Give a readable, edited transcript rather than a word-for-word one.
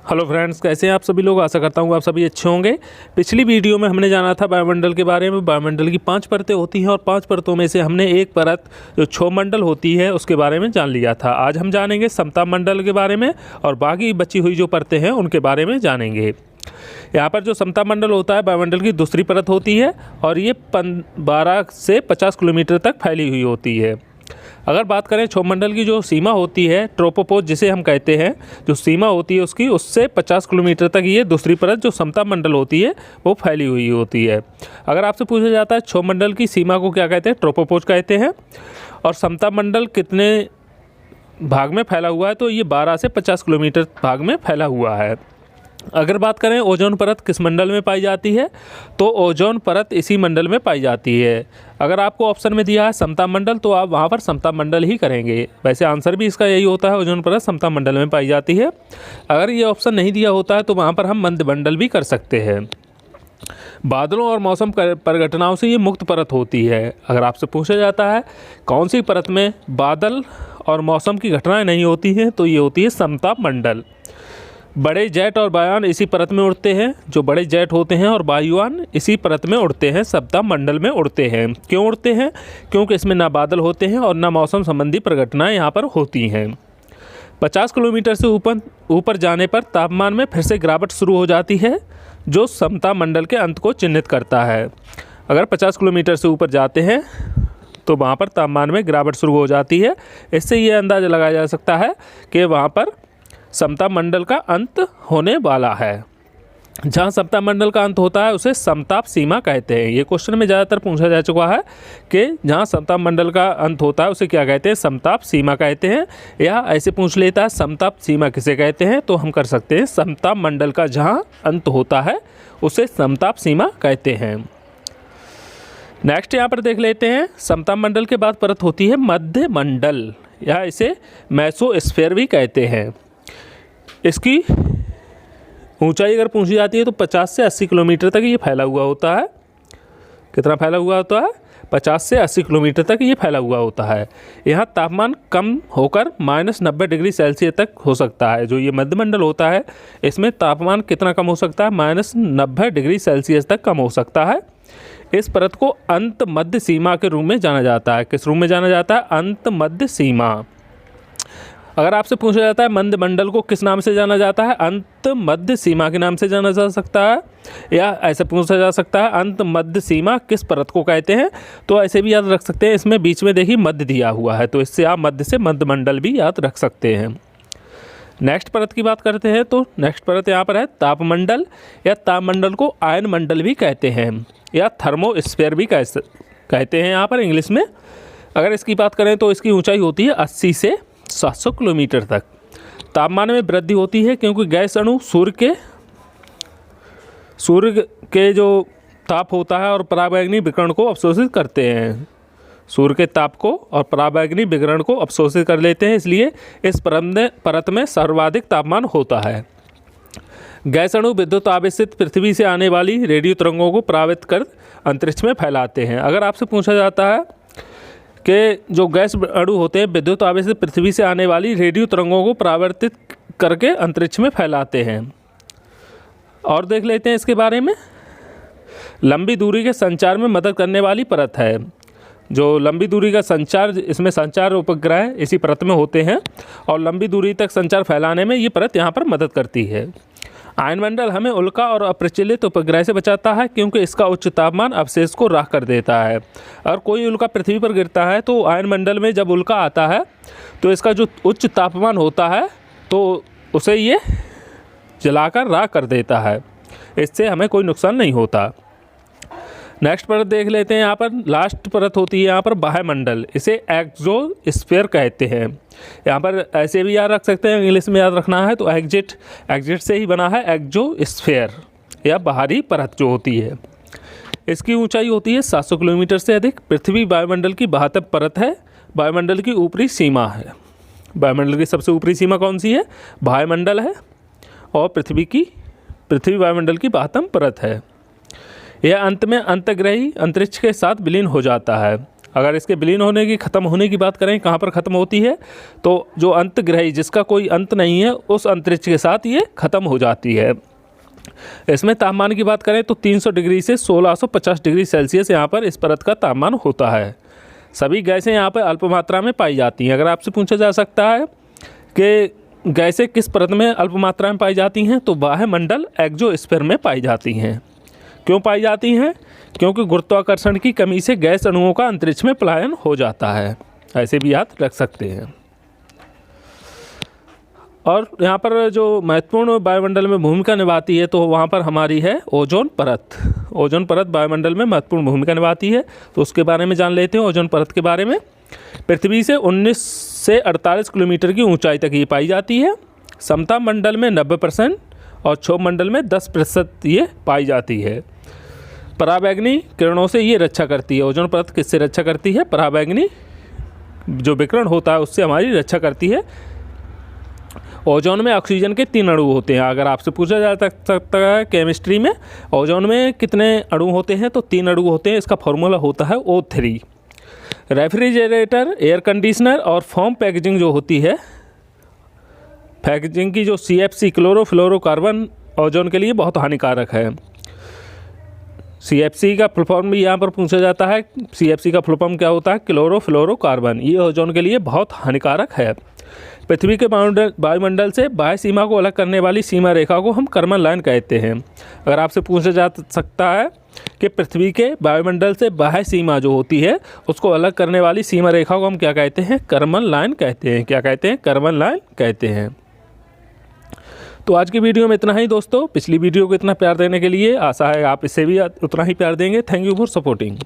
Hello friends, कैसे हैं आप सभी लोग। आशा करता हूँ आप सभी अच्छे होंगे। पिछली वीडियो में हमने जाना था वायुमंडल के बारे में। वायुमंडल की 5 परतें होती हैं और 5 परतों में से हमने एक परत जो क्षोमंडल होती है उसके बारे में जान लिया था। आज हम जानेंगे समताप मंडल के बारे में और बाकी बची हुई जो परतें हैं उनके बारे में जानेंगे। यहाँ पर जो समताप मंडल होता है वायुमंडल की दूसरी परत होती है और ये 12 से 50 किलोमीटर तक फैली हुई होती है। अगर बात करें क्षोमंडल की जो सीमा होती है, ट्रोपोपॉज जिसे हम कहते हैं, जो सीमा होती है उसकी, उससे 50 किलोमीटर तक ये दूसरी परत जो समताप मंडल होती है वो फैली हुई होती है। अगर आपसे पूछा जाता है क्षोमंडल की सीमा को क्या कहते हैं, ट्रोपोपॉज कहते हैं। और समताप मंडल कितने भाग में फैला हुआ है, तो ये 12 से 50 किलोमीटर भाग में फैला हुआ है। अगर बात करें ओजोन परत किस मंडल में पाई जाती है, तो ओजोन परत इसी मंडल में पाई जाती है। अगर आपको ऑप्शन में दिया है समताप मंडल, तो आप वहाँ पर समताप मंडल ही करेंगे। वैसे आंसर भी इसका यही होता है, ओजोन परत समताप मंडल में पाई जाती है। अगर ये ऑप्शन नहीं दिया होता है तो वहाँ पर हम मंडल भी कर सकते हैं। बादलों और मौसम परिघटनाओं से ये मुक्त परत होती है। अगर आपसे पूछा जाता है कौन सी परत में बादल और मौसम की घटनाएँ नहीं होती हैं, तो ये होती है समताप मंडल। बड़े जेट और वायुयान इसी परत में उड़ते हैं। जो बड़े जेट होते हैं और वायुयान इसी परत में उड़ते हैं, समताप मंडल में उड़ते हैं। क्यों उड़ते हैं? क्योंकि इसमें ना बादल होते हैं और ना मौसम संबंधी परिघटनाएं यहाँ पर होती हैं। 50 किलोमीटर से ऊपर जाने पर तापमान में फिर से गिरावट शुरू हो जाती है, जो समताप मंडल के अंत को चिन्हित करता है। अगर 50 किलोमीटर से ऊपर जाते हैं तो वहाँ पर तापमान में गिरावट शुरू हो जाती है। इससे ये अंदाज़ा लगाया जा सकता है कि वहाँ पर समताप मंडल का अंत होने वाला है। जहाँ समताप मंडल का अंत होता है उसे समताप सीमा कहते हैं। ये क्वेश्चन में ज़्यादातर पूछा जा चुका है कि जहाँ समताप मंडल का अंत होता है उसे क्या कहते हैं, समताप सीमा कहते हैं। या ऐसे पूछ लेता है समताप सीमा किसे कहते हैं, तो हम कर सकते हैं समताप मंडल का जहाँ अंत होता है उसे समताप सीमा कहते हैं। नेक्स्ट यहाँ पर देख लेते हैं, समताप मंडल के बाद परत होती है मध्य मंडल, या इसे मेसोस्फीयर भी कहते हैं। इसकी ऊंचाई अगर पूछी जाती है तो 50 से 80 किलोमीटर तक ये फैला हुआ होता है। कितना फैला हुआ होता है? 50 से 80 किलोमीटर तक ये फैला हुआ होता है। यहाँ तापमान कम होकर -90 डिग्री सेल्सियस तक हो सकता है। जो ये मध्यमंडल होता है इसमें तापमान कितना कम हो सकता है? -90 डिग्री सेल्सियस तक कम हो सकता है। इस परत को अंत मध्य सीमा के रूप में जाना जाता है। किस रूप में जाना जाता है? अंत मध्य सीमा। अगर आपसे पूछा जाता है मंडल को किस नाम से जाना जाता है, अंत मध्य सीमा के नाम से जाना जा सकता है। या ऐसे पूछा जा सकता है अंत मध्य सीमा किस परत को कहते हैं, तो ऐसे भी याद रख सकते हैं। इसमें बीच में देखिए मध्य दिया हुआ है, तो इससे आप मध्य से मध्य मंडल भी याद रख सकते हैं। नेक्स्ट परत की बात करते हैं, तो नेक्स्ट परत यहाँ पर है तापमंडल, या तापमंडल को आयन मंडल भी कहते हैं या थर्मोस्फीयर भी कहते हैं यहाँ पर इंग्लिश में। अगर इसकी बात करें तो इसकी ऊँचाई होती है 80 से 700 किलोमीटर तक। तापमान में वृद्धि होती है क्योंकि गैस अणु सूर्य के जो ताप होता है और पराबैंगनी विकिरण को अवशोषित करते हैं। सूर्य के ताप को और पराबैंगनी विकिरण को अवशोषित कर लेते हैं, इसलिए इस परत में सर्वाधिक तापमान होता है। गैस अणु विद्युत आवेशित पृथ्वी से आने वाली रेडियो तरंगों को परावित कर अंतरिक्ष में फैलाते हैं। अगर आपसे पूछा जाता है कि जो गैस अणु होते हैं विद्युत आवेशित पृथ्वी से आने वाली रेडियो तरंगों को परावर्तित करके अंतरिक्ष में फैलाते हैं। और देख लेते हैं इसके बारे में। लंबी दूरी के संचार में मदद करने वाली परत है। जो लंबी दूरी का संचार, इसमें संचार उपग्रह इसी परत में होते हैं और लंबी दूरी तक संचार फैलाने में ये परत यहाँ पर मदद करती है। आयनमंडल हमें उल्का और अप्रचलित उपग्रह से बचाता है क्योंकि इसका उच्च तापमान अवशेष को राख कर देता है। अगर कोई उल्का पृथ्वी पर गिरता है तो आयनमंडल में जब उल्का आता है तो इसका जो उच्च तापमान होता है तो उसे ये जलाकर राख कर देता है। इससे हमें कोई नुकसान नहीं होता। नेक्स्ट परत देख लेते हैं। यहाँ पर लास्ट परत होती है यहाँ पर वायुमंडल, इसे एक्सोस्फीयर कहते हैं। यहाँ पर ऐसे भी याद रख सकते हैं, इंग्लिश में याद रखना है तो एग्जिट से ही बना है एक्सोस्फीयर, या बाहरी परत जो होती है। इसकी ऊंचाई होती है 700 किलोमीटर से अधिक। पृथ्वी वायुमंडल की 72 परत है। वायुमंडल की ऊपरी सीमा है। वायुमंडल की सबसे ऊपरी सीमा कौन सी है? वायुमंडल है। और पृथ्वी वायुमंडल की 72 परत है। यह अंत में अंतर्ग्रही अंतरिक्ष के साथ विलीन हो जाता है। अगर इसके विलीन होने की, ख़त्म होने की बात करें, कहाँ पर ख़त्म होती है, तो जो अंतग्रही जिसका कोई अंत नहीं है उस अंतरिक्ष के साथ ये ख़त्म हो जाती है। इसमें तापमान की बात करें तो 300 डिग्री से 1650 डिग्री सेल्सियस यहाँ पर इस परत का तापमान होता है। सभी गैसें यहाँ पर अल्प मात्रा में पाई जाती हैं। अगर आपसे पूछा जा सकता है कि गैसें किस परत में अल्प मात्रा में पाई जाती हैं, तो बाह्य मंडल एक्सोस्फीयर में पाई जाती हैं। क्यों पाई जाती हैं? क्योंकि गुरुत्वाकर्षण की कमी से गैस अणुओं का अंतरिक्ष में पलायन हो जाता है। ऐसे भी याद रख सकते हैं। और यहाँ पर जो महत्वपूर्ण वायुमंडल में भूमिका निभाती है, तो वहाँ पर हमारी है ओजोन परत। ओजोन परत वायुमंडल में महत्वपूर्ण भूमिका निभाती है, तो उसके बारे में जान लेते हैं। ओजोन परत के बारे में, पृथ्वी से 19 से 48 किलोमीटर की ऊंचाई तक ये पाई जाती है। समता मंडल में 90% और क्षोभ मंडल में 10% ये पाई जाती है। पराबैंगनी किरणों से ये रक्षा करती है। ओजोन परत किससे रक्षा करती है? पराबैंगनी जो विकिरण होता है उससे हमारी रक्षा करती है। ओजोन में ऑक्सीजन के 3 अणु होते हैं। अगर आपसे पूछा जा सकता है केमिस्ट्री में ओजोन में कितने अणु होते हैं, तो 3 अणु होते हैं। इसका फॉर्मूला होता है O3। रेफ्रिजरेटर, एयर कंडीशनर और फोम पैकेजिंग जो होती है, पैकेजिंग की जो CFC क्लोरोफ्लोरोकार्बन ओजोन के लिए बहुत हानिकारक है। CFC का फुल फॉर्म भी यहाँ पर पूछा जाता है। CFC का फुल फॉर्म क्या होता है? क्लोरोफ्लोरोकार्बन। ये ओजोन के लिए बहुत हानिकारक है। पृथ्वी के वायुमंडल से बाह्य सीमा को अलग करने वाली सीमा रेखा को हम कर्मन लाइन कहते हैं। अगर आपसे पूछा जा सकता है कि पृथ्वी के वायुमंडल से बाह्य सीमा जो होती है उसको अलग करने वाली सीमा रेखा को हम क्या कहते हैं? कर्मन लाइन कहते हैं। क्या कहते हैं? कर्मन लाइन कहते हैं। तो आज की वीडियो में इतना ही दोस्तों। पिछली वीडियो को इतना प्यार देने के लिए आशा है आप इसे भी उतना ही प्यार देंगे। Thank you for supporting.